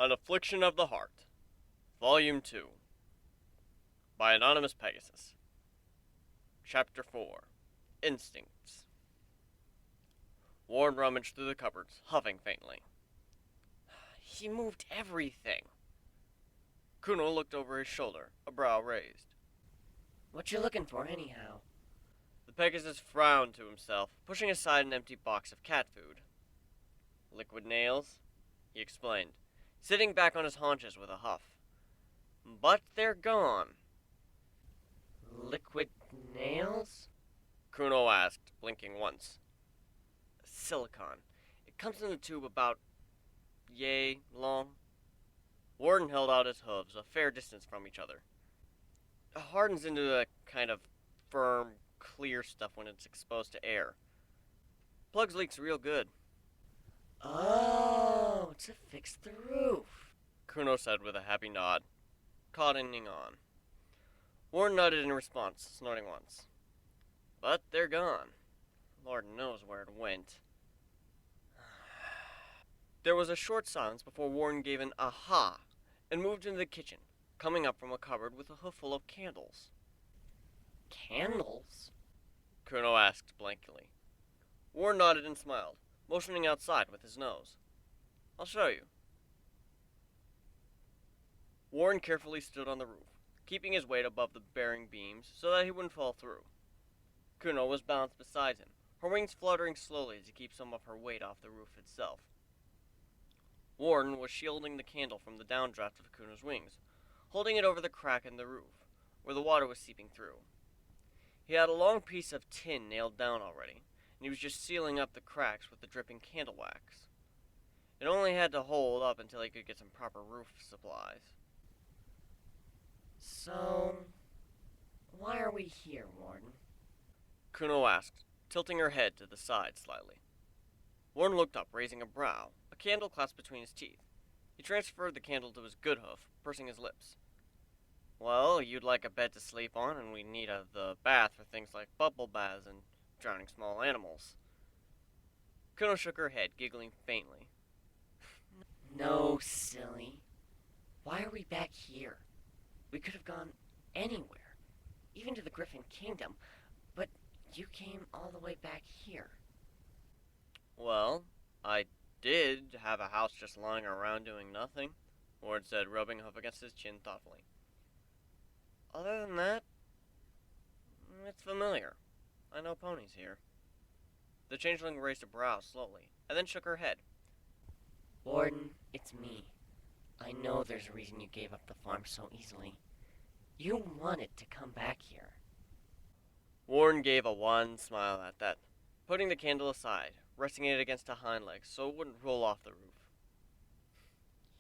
An Affliction of the Heart, Volume 2, by Anonymous Pegasus. Chapter 4, Instincts. Warren rummaged through the cupboards, huffing faintly. He moved everything. Kuno looked over his shoulder, a brow raised. What you looking for, anyhow? The Pegasus frowned to himself, pushing aside an empty box of cat food. Liquid nails, he explained, sitting back on his haunches with a huff. But they're gone. Liquid nails? Kuno asked, blinking once. Silicon. It comes in a tube about yay long. Warden held out his hooves a fair distance from each other. It hardens into a kind of firm, clear stuff when it's exposed to air. Plugs leaks real good. Oh, to fix the roof, Kuno said with a happy nod, cottoning on. Warren nodded in response, snorting once. But they're gone. Lord knows where it went. There was a short silence before Warren gave an aha and moved into the kitchen, coming up from a cupboard with a hoofful of candles. Candles? Kuno asked blankly. Warren nodded and smiled, motioning outside with his nose. I'll show you. Warren carefully stood on the roof, keeping his weight above the bearing beams so that he wouldn't fall through. Kuno was balanced beside him, her wings fluttering slowly to keep some of her weight off the roof itself. Warren was shielding the candle from the downdraft of Kuno's wings, holding it over the crack in the roof, where the water was seeping through. He had a long piece of tin nailed down already, and he was just sealing up the cracks with the dripping candle wax. It only had to hold up until he could get some proper roof supplies. So, why are we here, Warden? Kuno asked, tilting her head to the side slightly. Warren looked up, raising a brow, a candle clasped between his teeth. He transferred the candle to his good hoof, pursing his lips. Well, you'd like a bed to sleep on, and we need the bath for things like bubble baths and drowning small animals. Kuno shook her head, giggling faintly. No, silly. Why are we back here? We could have gone anywhere, even to the Griffin Kingdom, but you came all the way back here. Well, I did have a house just lying around doing nothing, Ward said, rubbing a hoof against his chin thoughtfully. Other than that, it's familiar. I know Pony's here. The changeling raised a brow slowly, and then shook her head. Warden, it's me. I know there's a reason you gave up the farm so easily. You wanted to come back here. Warren gave a wan smile at that, putting the candle aside, resting it against a hind leg so it wouldn't roll off the roof.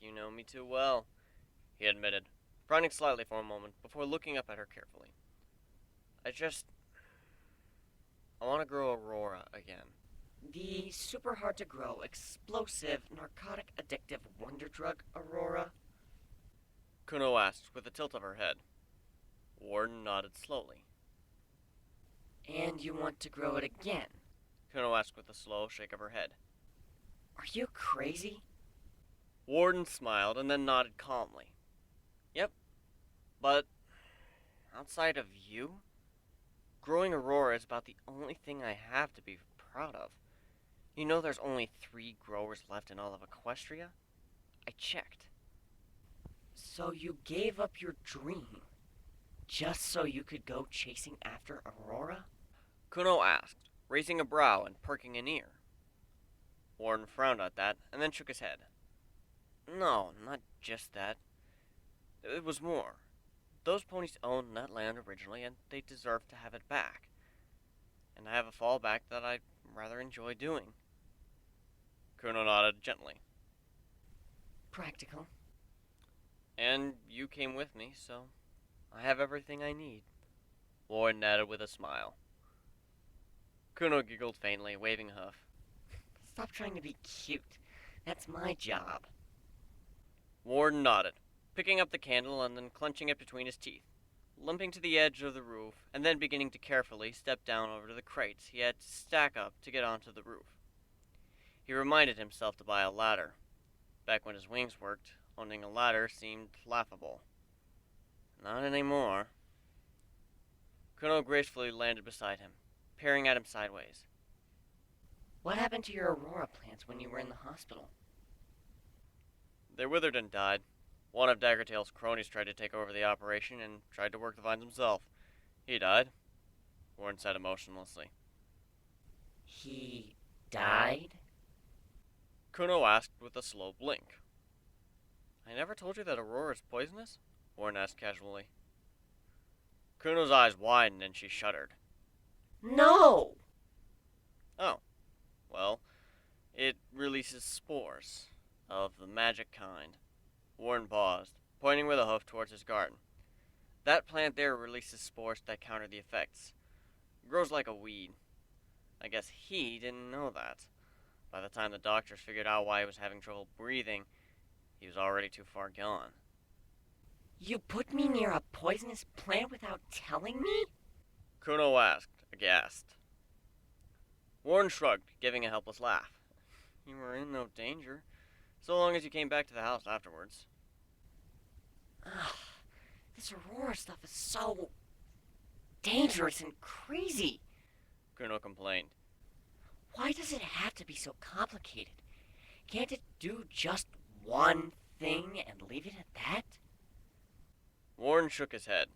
You know me too well, he admitted, frowning slightly for a moment before looking up at her carefully. I want to grow Aurora again. The super hard to grow, explosive, narcotic addictive wonder drug, Aurora? Kuno asked with a tilt of her head. Warden nodded slowly. And you want to grow it again? Kuno asked with a slow shake of her head. Are you crazy? Warden smiled and then nodded calmly. Yep, but outside of you, growing Aurora is about the only thing I have to be proud of. You know there's only 3 growers left in all of Equestria? I checked. So you gave up your dream, just so you could go chasing after Aurora? Kuno asked, raising a brow and perking an ear. Warden frowned at that, and then shook his head. No, not just that. It was more. Those ponies owned that land originally, and they deserve to have it back. And I have a fallback that I rather enjoy doing. Kuno nodded gently. Practical. And you came with me, so I have everything I need. Warden added with a smile. Kuno giggled faintly, waving a hoof. Stop trying to be cute. That's my job. Warden nodded, picking up the candle and then clenching it between his teeth, limping to the edge of the roof, and then beginning to carefully step down over to the crates he had to stack up to get onto the roof. He reminded himself to buy a ladder. Back when his wings worked, owning a ladder seemed laughable. Not anymore. Kuno gracefully landed beside him, peering at him sideways. What happened to your Aurora plants when you were in the hospital? They withered and died. One of Daggertail's cronies tried to take over the operation and tried to work the vines himself. He died, Warren said emotionlessly. He died? Kuno asked with a slow blink. I never told you that Aurora is poisonous? Warren asked casually. Kuno's eyes widened and she shuddered. No! Oh, well, it releases spores of the magic kind. Warren paused, pointing with a hoof towards his garden. That plant there releases spores that counter the effects. Grows like a weed. I guess he didn't know that. By the time the doctors figured out why he was having trouble breathing, he was already too far gone. You put me near a poisonous plant without telling me? Kuno asked, aghast. Warren shrugged, giving a helpless laugh. You were in no danger, so long as you came back to the house afterwards. Ugh, this Aurora stuff is so dangerous and crazy. Kuno complained. Why does it have to be so complicated? Can't it do just one thing and leave it at that? Warren shook his head.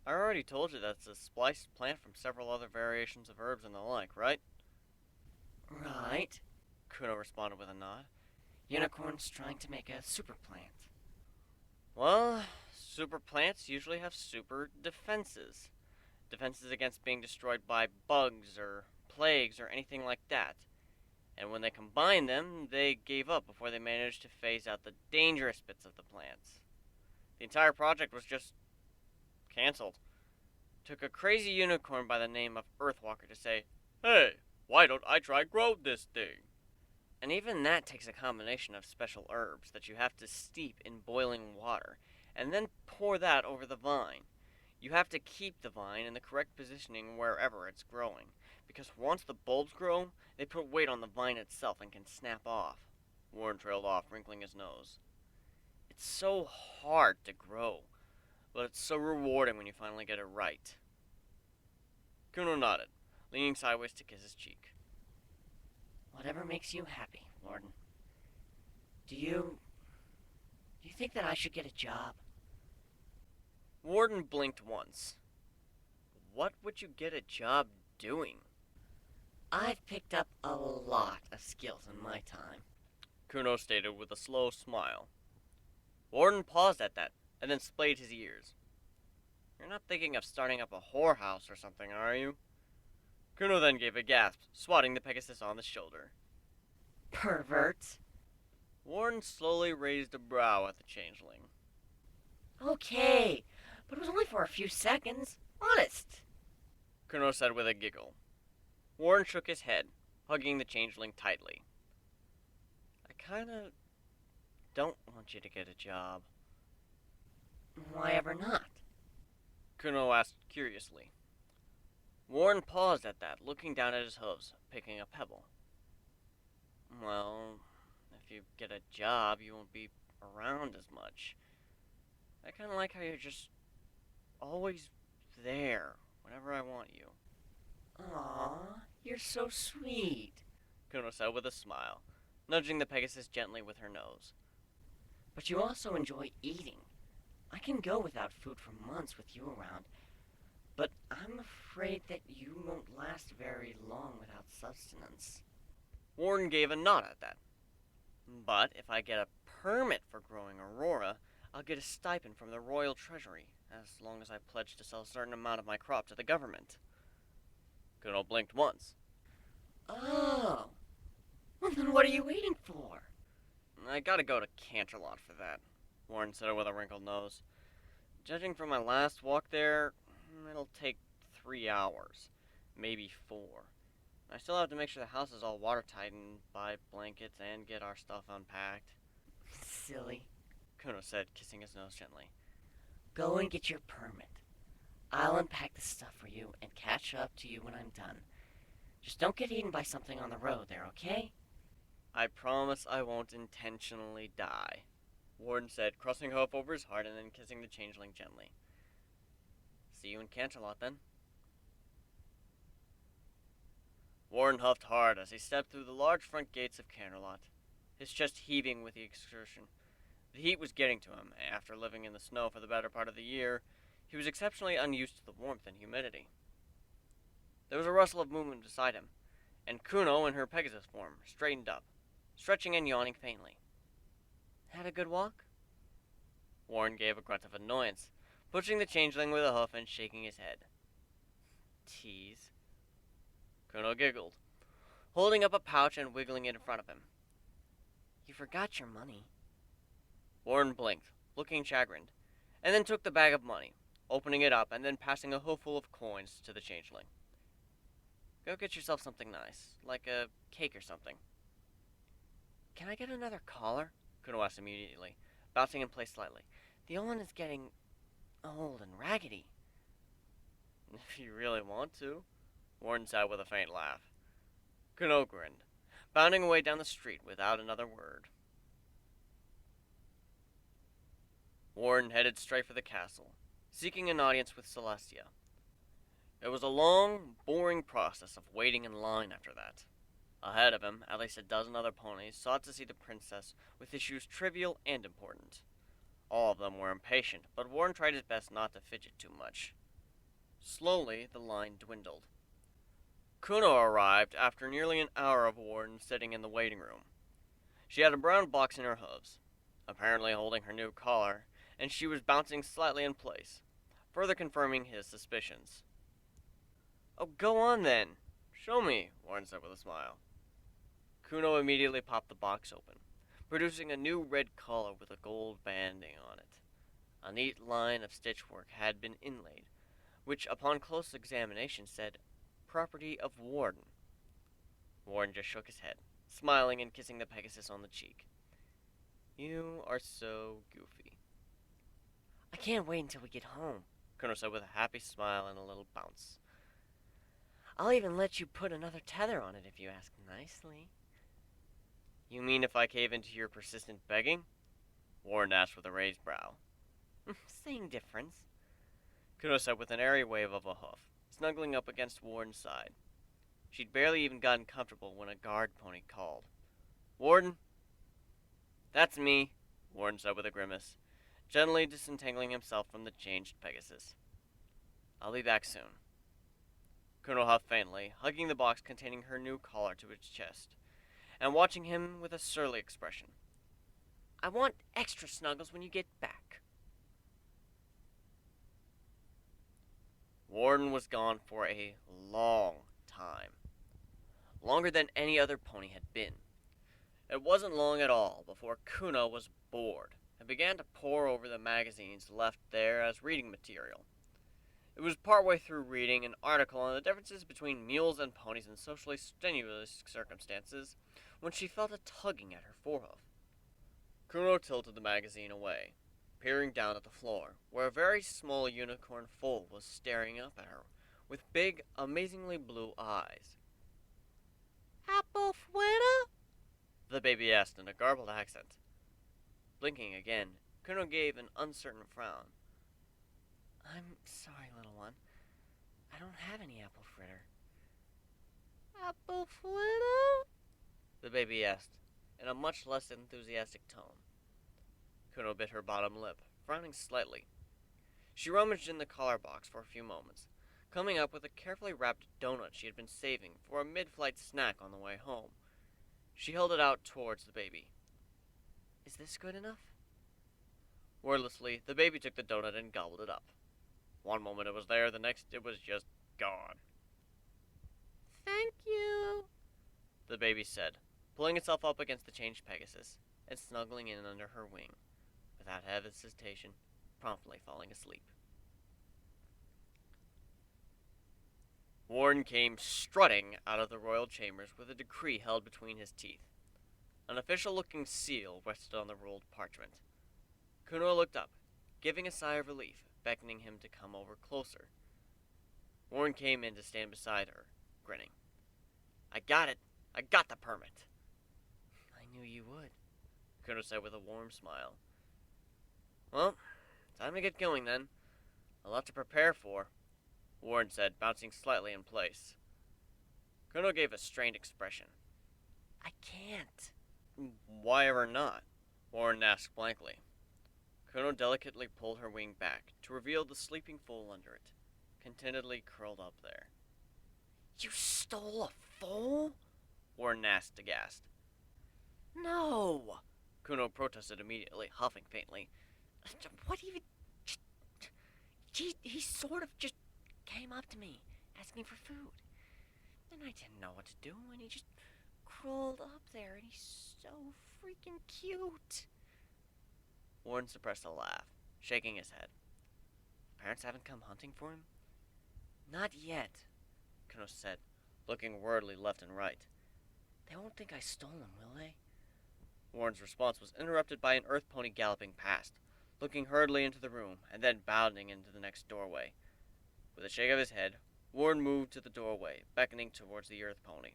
I already told you that's a spliced plant from several other variations of herbs and the like, right? Right. Kuno responded with a nod. Unicorn's trying to make a super plant. Well, super plants usually have super defenses. Defenses against being destroyed by bugs or plagues or anything like that. And when they combined them, they gave up before they managed to phase out the dangerous bits of the plants. The entire project was just cancelled. Took a crazy unicorn by the name of Earthwalker to say, hey, why don't I try grow this thing? And even that takes a combination of special herbs that you have to steep in boiling water, and then pour that over the vine. You have to keep the vine in the correct positioning wherever it's growing, because once the bulbs grow, they put weight on the vine itself and can snap off. Warren trailed off, wrinkling his nose. It's so hard to grow, but it's so rewarding when you finally get it right. Kuno nodded, leaning sideways to kiss his cheek. Whatever makes you happy, Warden. Do you think that I should get a job? Warden blinked once. What would you get a job doing? I've picked up a lot of skills in my time. Kuno stated with a slow smile. Warden paused at that, and then splayed his ears. You're not thinking of starting up a whorehouse or something, are you? Kuno then gave a gasp, swatting the Pegasus on the shoulder. Pervert. Warren slowly raised a brow at the changeling. Okay, but it was only for a few seconds. Honest. Kuno said with a giggle. Warren shook his head, hugging the changeling tightly. I kinda don't want you to get a job. Why ever not? Kuno asked curiously. Warren paused at that, looking down at his hooves, picking a pebble. Well, if you get a job, you won't be around as much. I kind of like how you're just always there whenever I want you. Aw, you're so sweet. Kuno said with a smile, nudging the Pegasus gently with her nose. But you also enjoy eating. I can go without food for months with you around, but I'm afraid that you won't last very long without sustenance. Warren gave a nod at that. But if I get a permit for growing Aurora, I'll get a stipend from the Royal Treasury, as long as I pledge to sell a certain amount of my crop to the government. Kuno blinked once. Oh, well then what are you waiting for? I gotta go to Canterlot for that, Warren said with a wrinkled nose. Judging from my last walk there, it'll take 3 hours, maybe 4. I still have to make sure the house is all watertight and buy blankets and get our stuff unpacked. Silly. Kuno said, kissing his nose gently. Go and get your permit. I'll unpack the stuff for you and catch up to you when I'm done. Just don't get eaten by something on the road there, okay? I promise I won't intentionally die. Warden said, crossing her hoof over his heart and then kissing the changeling gently. See you in Canterlot, then. Warren huffed hard as he stepped through the large front gates of Canterlot, his chest heaving with the exertion. The heat was getting to him. After living in the snow for the better part of the year, he was exceptionally unused to the warmth and humidity. There was a rustle of movement beside him, and Kuno in her Pegasus form straightened up, stretching and yawning faintly. Had a good walk? Warren gave a grunt of annoyance, pushing the changeling with a hoof and shaking his head. Tease. Kuno giggled, holding up a pouch and wiggling it in front of him. You forgot your money. Warren blinked, looking chagrined, and then took the bag of money, opening it up and then passing a hooful of coins to the changeling. Go get yourself something nice, like a cake or something. Can I get another collar? Kuno asked immediately, bouncing in place slightly. The old one is getting old and raggedy. If you really want to, Warren said with a faint laugh. Kuno grinned, bounding away down the street without another word. Warren headed straight for the castle, seeking an audience with Celestia. It was a long, boring process of waiting in line after that. Ahead of him, at least a dozen other ponies sought to see the princess with issues trivial and important. All of them were impatient, but Warren tried his best not to fidget too much. Slowly, the line dwindled. Kuno arrived after nearly an hour of Warren sitting in the waiting room. She had a brown box in her hooves, apparently holding her new collar, and she was bouncing slightly in place, further confirming his suspicions. Oh, go on then. Show me, Warren said with a smile. Kuno immediately popped the box open, producing a new red collar with a gold banding on it. A neat line of stitchwork had been inlaid, which upon close examination said, Property of Warden. Warren just shook his head, smiling and kissing the Pegasus on the cheek. You are so goofy. I can't wait until we get home, Kuno said with a happy smile and a little bounce. I'll even let you put another tether on it if you ask nicely. You mean if I cave into your persistent begging? Warren asked with a raised brow. Same difference, Kuno said with an airy wave of a hoof, snuggling up against Warden's side. She'd barely even gotten comfortable when a guard pony called. Warden? That's me, Warden said with a grimace, gently disentangling himself from the changed Pegasus. I'll be back soon. Kuno huffed faintly, hugging the box containing her new collar to its chest, and watching him with a surly expression. I want extra snuggles when you get back. Warden was gone for a long time. Longer than any other pony had been. It wasn't long at all before Kuno was bored and began to pore over the magazines left there as reading material. It was partway through reading an article on the differences between mules and ponies in socially strenuous circumstances when she felt a tugging at her forehoof. Kuno tilted the magazine away, peering down at the floor, where a very small unicorn foal was staring up at her with big, amazingly blue eyes. Apple fuera? The baby asked in a garbled accent. Blinking again, Kuno gave an uncertain frown. I'm sorry, little one. I don't have any apple fritter. Apple fritter? The baby asked, in a much less enthusiastic tone. Kuno bit her bottom lip, frowning slightly. She rummaged in the collar box for a few moments, coming up with a carefully wrapped donut she had been saving for a mid-flight snack on the way home. She held it out towards the baby. Is this good enough? Wordlessly, the baby took the donut and gobbled it up. One moment it was there, the next it was just gone. Thank you, the baby said, pulling itself up against the changed Pegasus and snuggling in under her wing, without hesitation, promptly falling asleep. Warren came strutting out of the royal chambers with a decree held between his teeth. An official-looking seal rested on the rolled parchment. Kuno looked up, giving a sigh of relief, beckoning him to come over closer. Warren came in to stand beside her, grinning. I got it. I got the permit. I knew you would, Kuno said with a warm smile, Well, time to get going then. A lot to prepare for, Warren said, bouncing slightly in place. Kuno gave a strained expression. I can't. Why ever not? Warren asked blankly. Kuno delicately pulled her wing back to reveal the sleeping foal under it, contentedly curled up there. You stole a foal? Warren asked aghast. No! Kuno protested immediately, huffing faintly. What even... He sort of just came up to me, asking for food. And I didn't know what to do, and he just crawled up there, and he's so freaking cute. Warren suppressed a laugh, shaking his head. Parents haven't come hunting for him? Not yet, Kuno said, looking worriedly left and right. They won't think I stole him, will they? Warren's response was interrupted by an earth pony galloping past, looking hurriedly into the room, and then bounding into the next doorway. With a shake of his head, Warren moved to the doorway, beckoning towards the earth pony.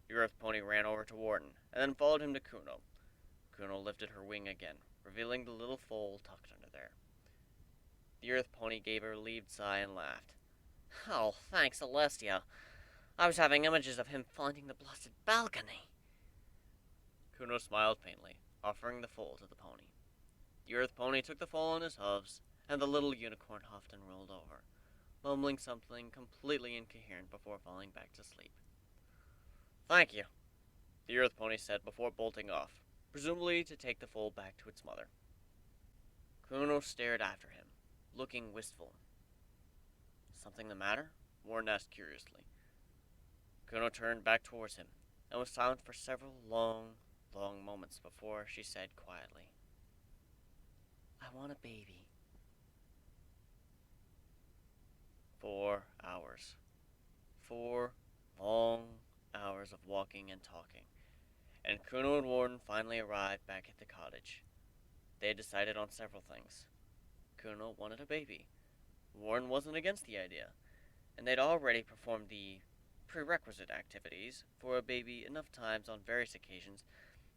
The earth pony ran over to Warren, and then followed him to Kuno. Kuno lifted her wing again, revealing the little foal tucked under there. The earth pony gave a relieved sigh and laughed. Oh, thanks, Celestia. I was having images of him finding the blessed balcony. Kuno smiled faintly, offering the foal to the pony. The earth pony took the foal on his hooves, and the little unicorn huffed and rolled over, mumbling something completely incoherent before falling back to sleep. Thank you, the earth pony said before bolting off, presumably to take the foal back to its mother. Kuno stared after him, looking wistful. Something the matter? Warren asked curiously. Kuno turned back towards him, and was silent for several long moments before she said quietly, I want a baby. 4 hours. 4 long hours of walking and talking, and Kuno and Warren finally arrived back at the cottage. They had decided on several things. Kuno wanted a baby. Warren wasn't against the idea, and they'd already performed the prerequisite activities for a baby enough times on various occasions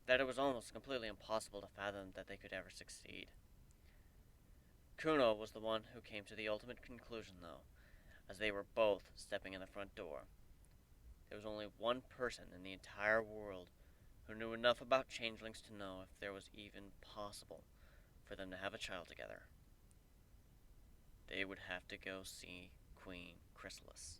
that it was almost completely impossible to fathom that they could ever succeed. Kuno was the one who came to the ultimate conclusion, though, as they were both stepping in the front door. There was only one person in the entire world who knew enough about changelings to know if there was even possible for them to have a child together. They would have to go see Queen Chrysalis.